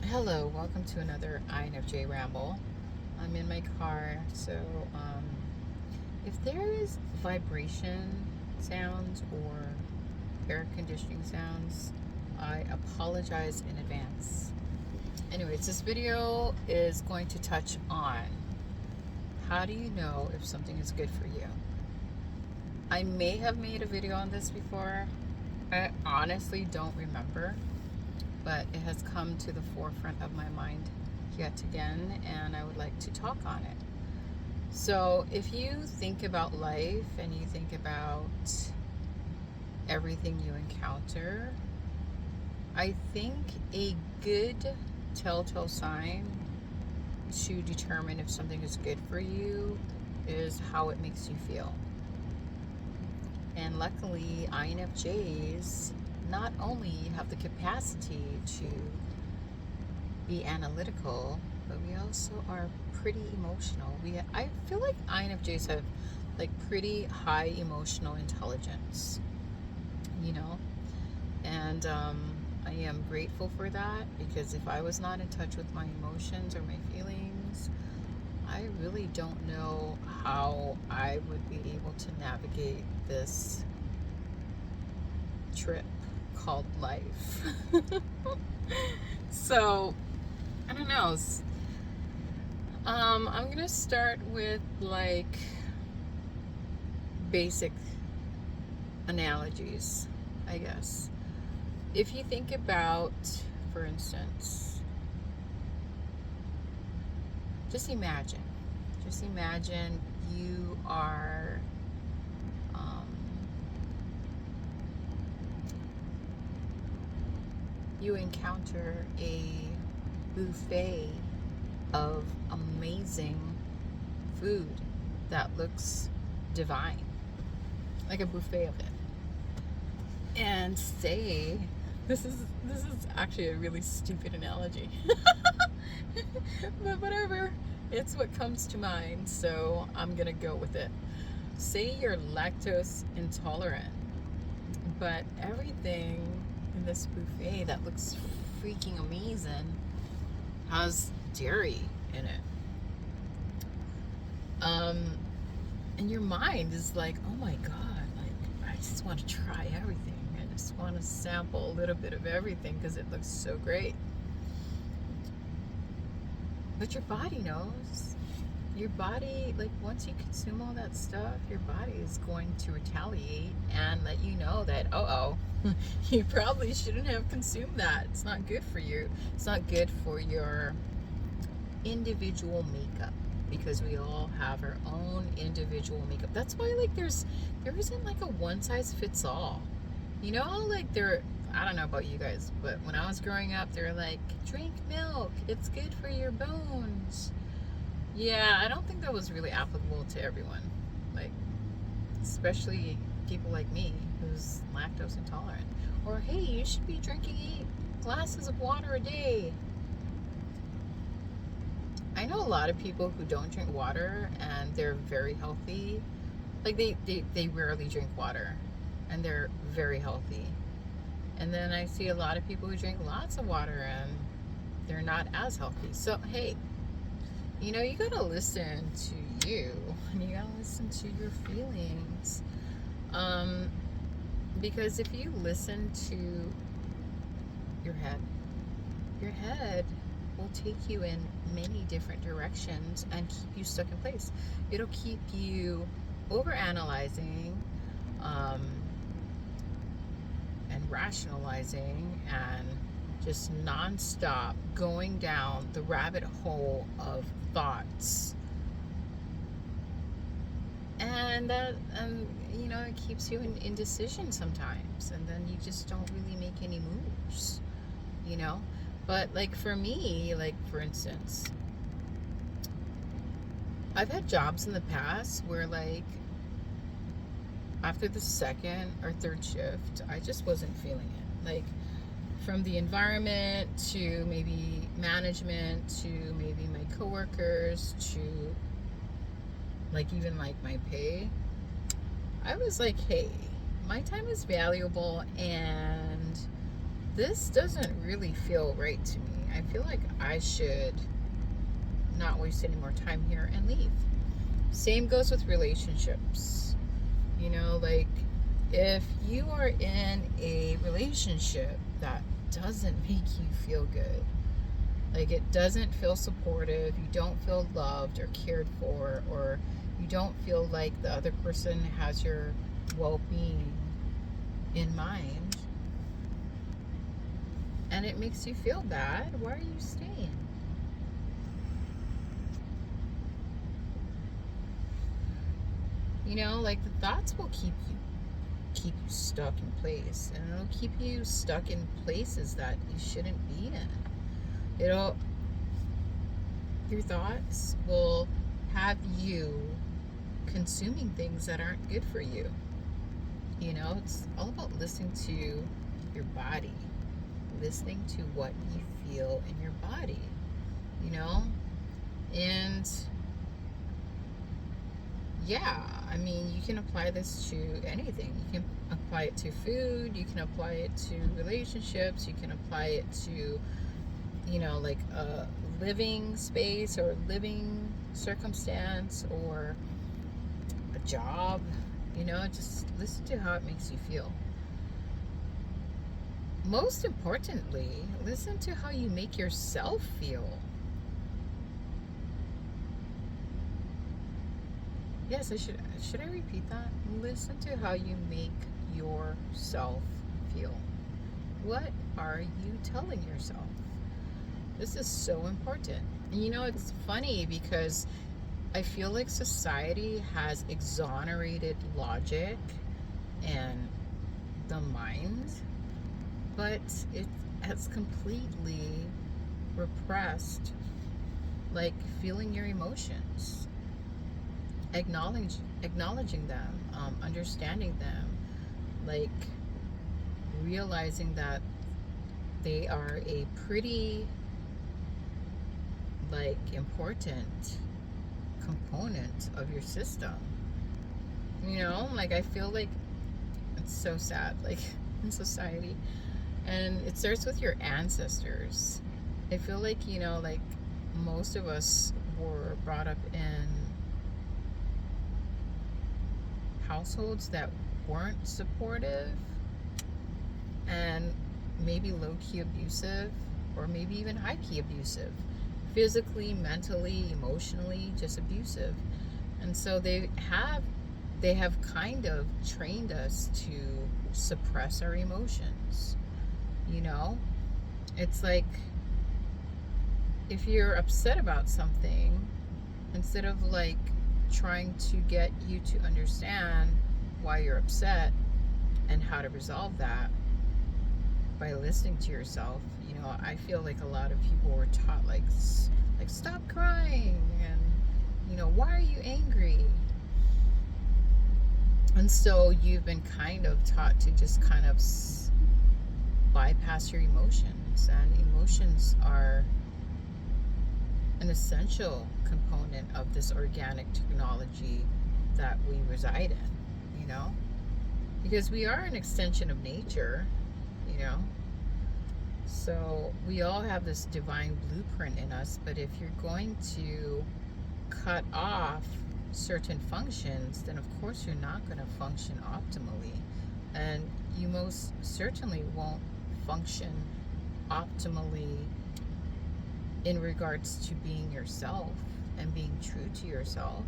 Hello, welcome to another INFJ ramble. I'm in my car, so if there is vibration sounds or air conditioning sounds, I apologize in advance. Anyways, this video is going to touch on how do you know if something is good for you. I may have made a video on this before. I honestly don't remember, but it has come to the forefront of my mind yet again, and I would like to talk on it. So if you think about life and you think about everything you encounter, I think a good telltale sign to determine if something is good for you is how it makes you feel. And luckily, INFJs not only have the capacity to be analytical, but we also are pretty emotional. I feel like INFJs have like pretty high emotional intelligence, you know? And I am grateful for that, because if I was not in touch with my emotions or my feelings, I really don't know how I would be able to navigate this trip called life. So, I don't know. I'm gonna start with like basic analogies, I guess. If you think about, for instance, just imagine you are you encounter a buffet of amazing food that looks divine, like a buffet of it. And say, this is actually a really stupid analogy, but whatever, it's what comes to mind, so I'm gonna go with it. Say you're lactose intolerant, but everything in this buffet that looks freaking amazing has dairy in it. And your mind is like, oh my god, like I just want to try everything. I just want to sample a little bit of everything because it looks so great. But your body knows. Your body, like, once you consume all that stuff, your body is going to retaliate and let you know that, you probably shouldn't have consumed that. It's not good for you. It's not good for your individual makeup, because we all have our own individual makeup. That's why, like, there isn't like a one size fits all. You know, like, I don't know about you guys, but when I was growing up, they're like, drink milk, it's good for your bones. Yeah, I don't think that was really applicable to everyone. Like, especially people like me who's lactose intolerant. Or, hey, you should be drinking 8 glasses of water a day. I know a lot of people who don't drink water and they're very healthy. Like, they rarely drink water and they're very healthy. And then I see a lot of people who drink lots of water and they're not as healthy. So, hey, you know, you gotta listen to you, and you gotta listen to your feelings. Because if you listen to your head will take you in many different directions and keep you stuck in place. It'll keep you overanalyzing, and rationalizing, and just nonstop going down the rabbit hole of thoughts, and you know, it keeps you in indecision sometimes, and then you just don't really make any moves, you know. But like for me, like for instance, I've had jobs in the past where, like, after the second or third shift, I just wasn't feeling it. Like, from the environment to maybe management to maybe my coworkers to like even like my pay, I was like, hey, my time is valuable and this doesn't really feel right to me. I feel like I should not waste any more time here and leave. Same goes with relationships. You know, like if you are in a relationship that doesn't make you feel good, like it doesn't feel supportive, you don't feel loved or cared for, or you don't feel like the other person has your well-being in mind, and it makes you feel bad, why are you staying? You know, like the thoughts will keep you stuck in place, and it'll keep you stuck in places that you shouldn't be in. Your thoughts will have you consuming things that aren't good for you. You know, it's all about listening to your body, listening to what you feel in your body, you know? And yeah, I mean, you can apply this to anything. You can apply it to food, you can apply it to relationships, you can apply it to, you know, like a living space or living circumstance or a job. You know, just listen to how it makes you feel. Most importantly, listen to how you make yourself feel. Yes, should I repeat that? Listen to how you make yourself feel. What are you telling yourself? This is so important. And you know, it's funny because I feel like society has exonerated logic and the mind, but it has completely repressed, like, feeling your emotions, acknowledging them, understanding them, like realizing that they are a pretty, like, important component of your system. You know, like I feel like it's so sad, like in society, and it starts with your ancestors. I feel like, you know, like most of us were brought up in households that weren't supportive and maybe low-key abusive, or maybe even high-key abusive, physically, mentally, emotionally, just abusive. And so they have kind of trained us to suppress our emotions. You know, it's like if you're upset about something, instead of like trying to get you to understand why you're upset and how to resolve that by listening to yourself, you know, I feel like a lot of people were taught like stop crying, and you know, why are you angry? And so you've been kind of taught to just kind of bypass your emotions, and emotions are an essential component of this organic technology that we reside in, you know, because we are an extension of nature, you know. So we all have this divine blueprint in us, but if you're going to cut off certain functions, then of course you're not going to function optimally, and you most certainly won't function optimally in regards to being yourself and being true to yourself,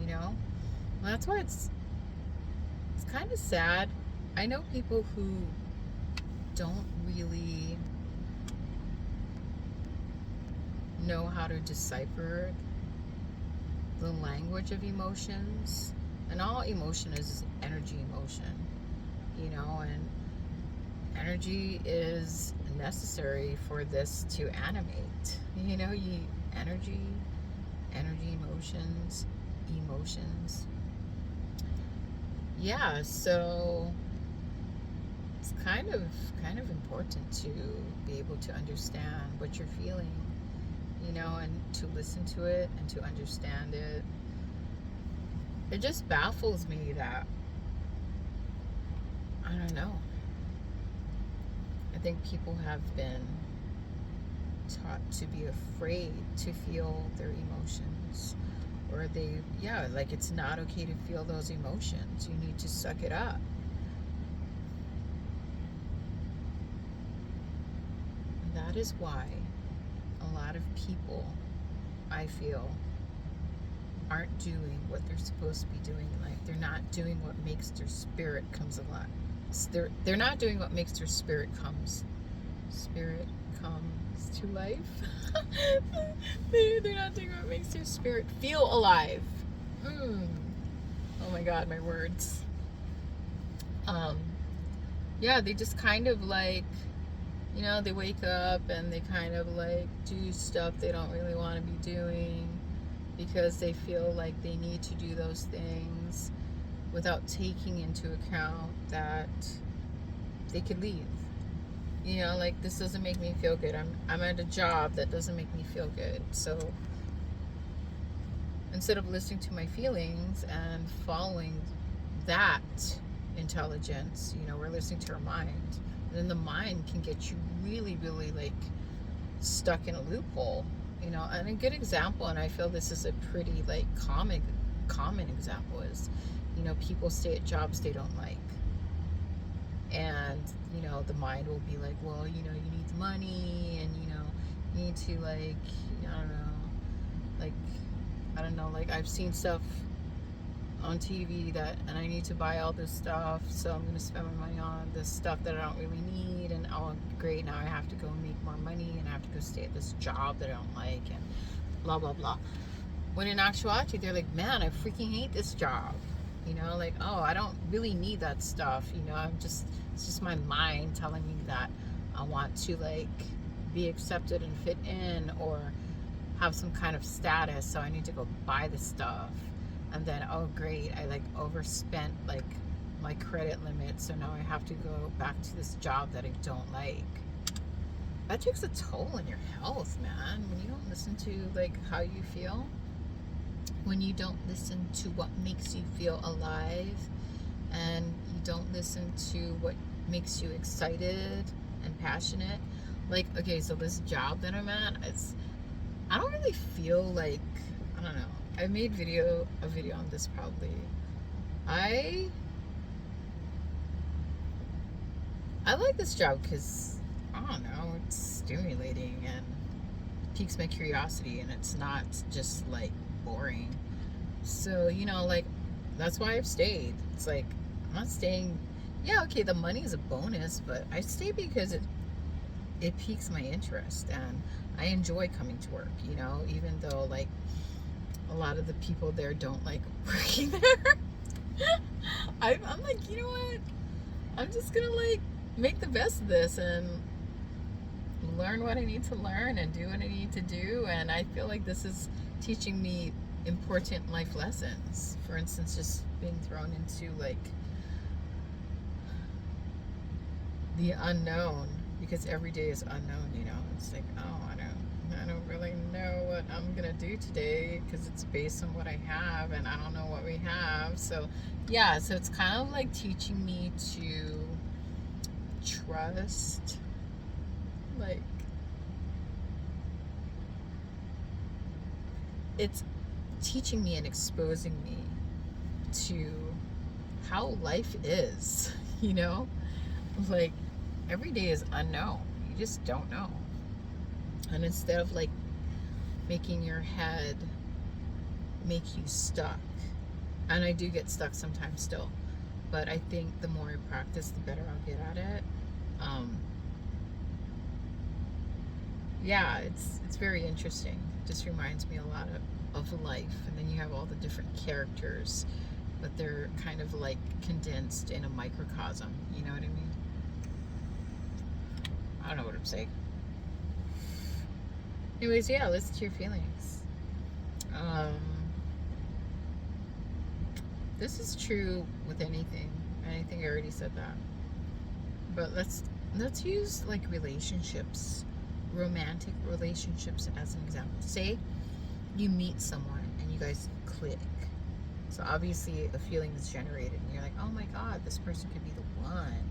you know. Well, that's why it's kind of sad. I know people who don't really know how to decipher the language of emotions, and all emotion is energy emotion, you know, and energy is necessary for this to animate, you know. Energy, emotions, yeah. So it's kind of important to be able to understand what you're feeling, you know, and to listen to it and to understand it. It just baffles me that, I don't know, I think people have been taught to be afraid to feel their emotions, or like it's not okay to feel those emotions. You need to suck it up. And that is why a lot of people, I feel, aren't doing what they're supposed to be doing in life. They're not doing what makes their spirit comes alive. They're not doing what makes their spirit comes to life. They're not doing what makes their spirit feel alive. Oh my God, my words. Yeah, they just kind of like, they wake up and they kind of like do stuff they don't really want to be doing because they feel like they need to do those things without taking into account that they could leave. Like, this doesn't make me feel good. I'm at a job that doesn't make me feel good. So instead of listening to my feelings and following that intelligence, we're listening to our mind. And then the mind can get you really, really like stuck in a loophole. And a good example, and I feel this is a pretty like common example, is people stay at jobs they don't like, and the mind will be like, well, you need the money, and you need to like, I don't know, like I've seen stuff on TV and I need to buy all this stuff, so I'm gonna spend my money on this stuff that I don't really need, and oh great, now I have to go make more money and I have to go stay at this job that I don't like, and blah blah blah. When in actuality, they're like, man, I freaking hate this job. Like, oh, I don't really need that stuff. It's just my mind telling me that I want to like be accepted and fit in, or have some kind of status, so I need to go buy the stuff. And then, oh great, I like overspent like my credit limit, so now I have to go back to this job that I don't like. That takes a toll on your health, man. When you don't listen to like how you feel, when you don't listen to what makes you feel alive, and you don't listen to what makes you excited and passionate. Like, okay, so this job that I'm at, I don't really feel like, I don't know. I made a video on this probably. I like this job because, I don't know, it's stimulating and piques my curiosity, and it's not just like boring. So, like, that's why I've stayed. It's like, I'm not staying, yeah, okay, the money is a bonus, but I stay because it piques my interest, and I enjoy coming to work, even though like a lot of the people there don't like working there. I'm like, you know what? I'm just gonna like make the best of this and learn what I need to learn and do what I need to do. And I feel like this is teaching me important life lessons. For instance, just being thrown into like the unknown, because every day is unknown. It's like, oh, I don't really know what I'm gonna do today because it's based on what I have, and I don't know what we have. So yeah, so it's kind of like teaching me to trust, like, it's teaching me and exposing me to how life is. Like, every day is unknown. You just don't know. And instead of like making your head make you stuck, and I do get stuck sometimes still, but I think the more I practice, the better I'll get at it. Yeah, it's very interesting. It just reminds me a lot of life. And then you have all the different characters, but they're kind of like condensed in a microcosm. You know what I mean? I don't know what I'm saying. Anyways, yeah, listen to your feelings. This is true with anything. And I think I already said that. But let's use like relationships, romantic relationships as an example. Say you meet someone and you guys click. So obviously a feeling is generated, and you're like, oh my God, this person could be the one.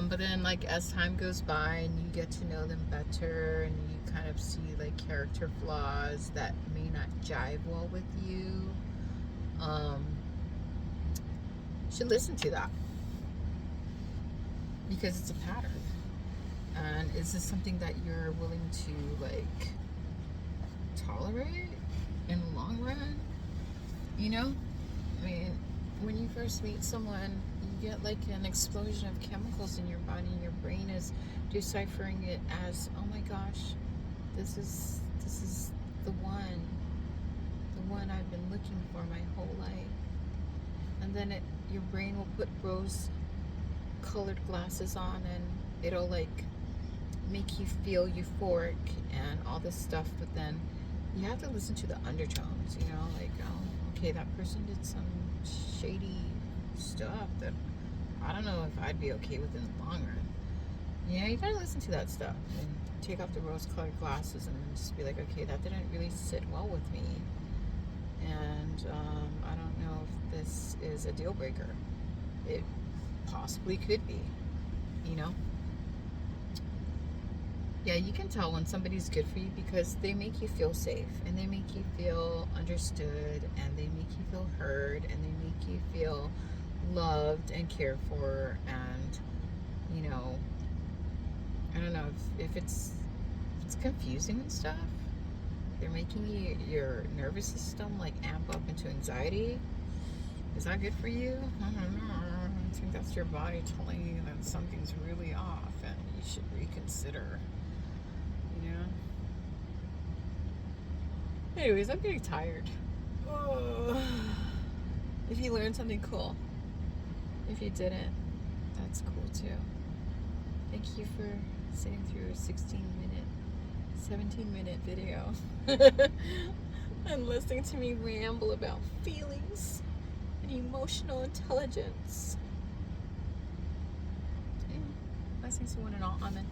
But then like as time goes by and you get to know them better, and character flaws that may not jive well with you, should listen to that, because it's a pattern. And is this something that you're willing to like tolerate in the long run? You know, I mean, when you first meet someone, you get like an explosion of chemicals in your body, and your brain is deciphering it as, oh my gosh, this is the one I've been looking for my whole life. And then your brain will put rose colored glasses on, and it'll like make you feel euphoric and all this stuff. But then you have to listen to the undertones, you know, like, oh, okay, that person did some shady stuff that I don't know if I'd be okay with in the long run. Yeah, you gotta listen to that stuff and take off the rose-colored glasses and just be like, okay, that didn't really sit well with me, and I don't know if this is a deal breaker. It possibly could be, you know. Yeah, you can tell when somebody's good for you because they make you feel safe, and they make you feel understood, and they make you feel heard, and they make you feel loved and cared for. And you know, I don't know if it's confusing and stuff. They're making your nervous system like amp up into anxiety. Is that good for you? I don't know. I think that's your body telling you that something's really off and you should reconsider. You know? Anyways, I'm getting tired. Oh. If you learned something cool. If you didn't, that's cool too. Thank you for sitting through a 17-minute video and listening to me ramble about feelings and emotional intelligence. Blessings to one and all. Amen.